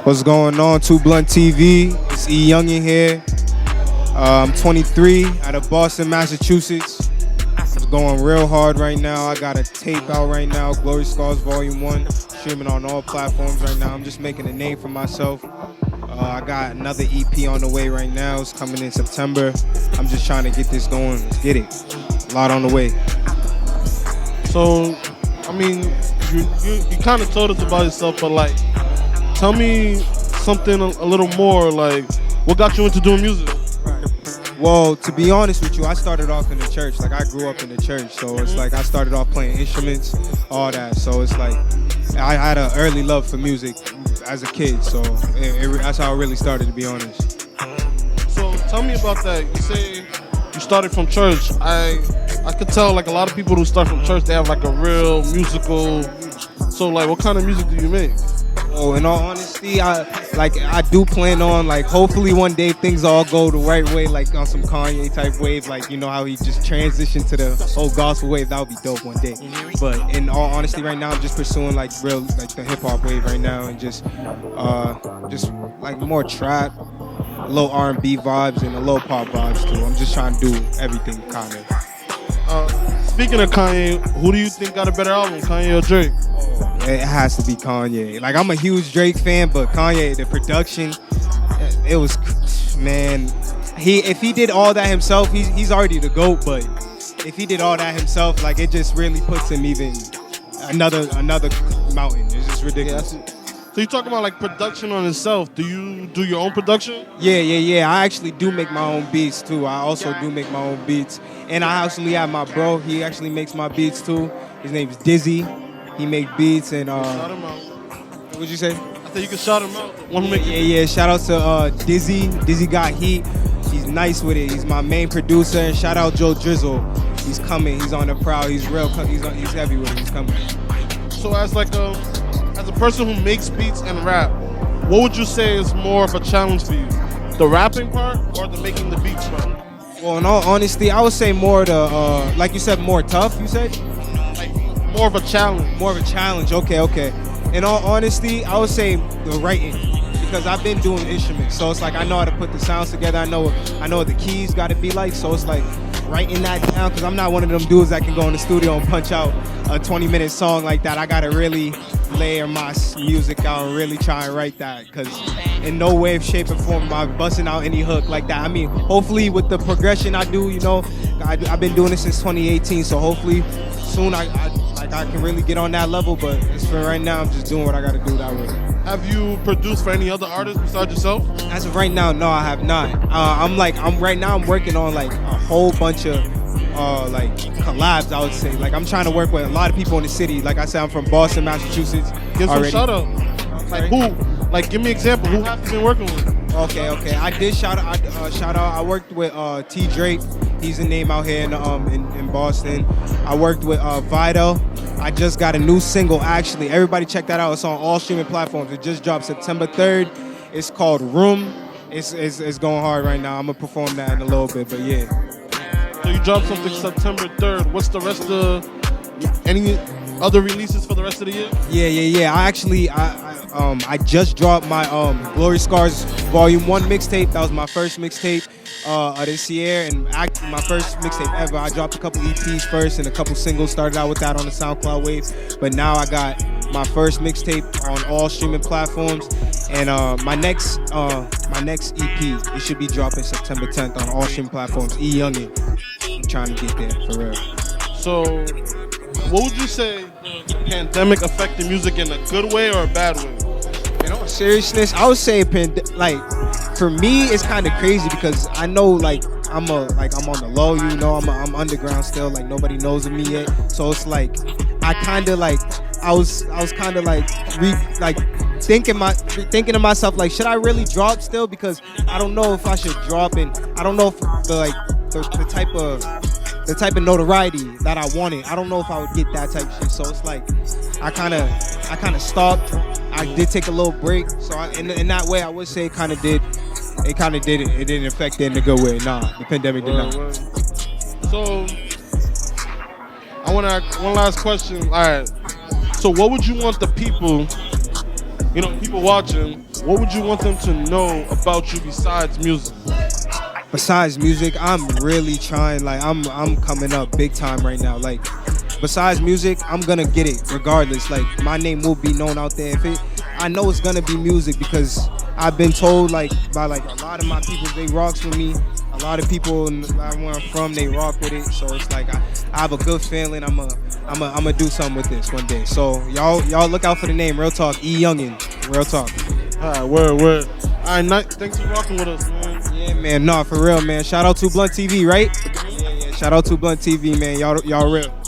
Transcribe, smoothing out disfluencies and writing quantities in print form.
What's going on? Two Blunt TV. It's Youngin here. I'm 23 out of Boston, Massachusetts. It's going real hard right now. I got a tape out right now, Glory Scars Volume 1, streaming on all platforms right now. I'm just making a name for myself. I got another EP on the way right now. It's coming in September. I'm just trying to get this going. Let's get it. A lot on the way. So, I mean, you kind of told us about yourself, but like, tell me something a little more. Like, what got you into doing music? Well, to be honest with you, I started off in the church. Like, I grew up in the church, so it's like I started off playing instruments, all that. So it's like I had an early love for music as a kid. So that's how it really started, to be honest. So tell me about that. You say you started from church. I could tell like a lot of people who start from church, they have like a real musical. So like, what kind of music do you make? Oh, in all honesty, I do plan on, like, hopefully one day things all go the right way, like on some Kanye type wave, like, you know how he just transitioned to the whole gospel wave. That would be dope one day. But in all honesty, right now I'm just pursuing like real, like the hip hop wave right now, and just like more trap, a little R&B vibes and a little pop vibes too. I'm just trying to do everything kind of. Speaking of Kanye, who do you think got a better album, Kanye or Drake? It has to be Kanye. Like, I'm a huge Drake fan, but Kanye, the production, it was, man. If he did all that himself, he's already the GOAT. But if he did all that himself, like, it just really puts him even another mountain. It's just ridiculous. Yeah, so you talking about like production on itself? Do you do your own production? Yeah. I actually do make my own beats too. I also do make my own beats, and I actually have my bro. He actually makes my beats too. His name's Dizzy. He make beats and shout him out. What'd you say? I said you can shout him out. Yeah. Shout out to Dizzy. Dizzy got heat. He's nice with it. He's my main producer. And shout out Joe Drizzle. He's coming. He's on the prowl. He's real. He's heavy with it. He's coming. So as a person who makes beats and rap, what would you say is more of a challenge for you? The rapping part or the making the beats part? Well, in all honesty, I would say more the like you said, more tough. You said. More of a challenge. More of a challenge. Okay. In all honesty, I would say the writing, because I've been doing instruments, so it's like I know how to put the sounds together. I know what the keys got to be like. So it's like writing that down, because I'm not one of them dudes that can go in the studio and punch out a 20-minute song like that. I gotta really layer my music out and really try and write that, because in no way, shape, or form am I busting out any hook like that. I mean, hopefully with the progression I do, you know, I've been doing this since 2018, so hopefully soon I can really get on that level, but as for right now, I'm just doing what I gotta do that way. Have you produced for any other artists besides yourself? As of right now, no, I have not. I'm working on like a whole bunch of like collabs, I would say. Like, I'm trying to work with a lot of people in the city. Like I said, I'm from Boston, Massachusetts. Give some shout out. Like who? Like, give me an example. Who have you been working with? Okay. I did shout out. I worked with T Drake. He's a name out here in Boston. I worked with Vital. I just got a new single, actually. Everybody check that out. It's on all streaming platforms. It just dropped September 3rd. It's called Room. It's going hard right now. I'm going to perform that in a little bit, but yeah. So you dropped something September 3rd. What's the rest of any other releases for the rest of the year? Yeah. I just dropped my Glory Scars Volume 1 mixtape. That was my first mixtape this year, and actually my first mixtape ever. I dropped a couple EPs first and a couple singles. Started out with that on the SoundCloud wave, but now I got my first mixtape on all streaming platforms, and my next EP, it should be dropping September 10th on all streaming platforms. Youngin. I'm trying to get there for real. So, what would you say the pandemic affected music in a good way or a bad way? In all seriousness, I would say for me it's kind of crazy, because I know like I'm on the low, you know, I'm underground still, like nobody knows of me yet. So it's like I kind of like I was kind of like thinking to myself, like, should I really drop still? Because I don't know if I should drop, and I don't know if the type of notoriety that I wanted. I don't know if I would get that type of shit. So it's like I kind of stopped. I did take a little break. So in that way, I would say it kind of did. It didn't affect it in a good way. Nah, the pandemic did not. So I want to ask one last question. All right. So what would you want the people you know, people watching, what would you want them to know about you besides music? Besides music, I'm really trying. Like I'm coming up big time right now. Like besides music, I'm gonna get it regardless. Like my name will be known out there. I know it's gonna be music because I've been told like by like a lot of my people they rocks with me. A lot of people where I'm from they rock with it. So it's like I have a good feeling. I'm do something with this one day. So y'all look out for the name. Real talk, Youngin. Real talk. All right, word. All right, thanks for rocking with us, man. Yeah, man. Nah, for real, man. Shout out to Blunt TV, right? Yeah. Shout out to Blunt TV, man. Y'all real.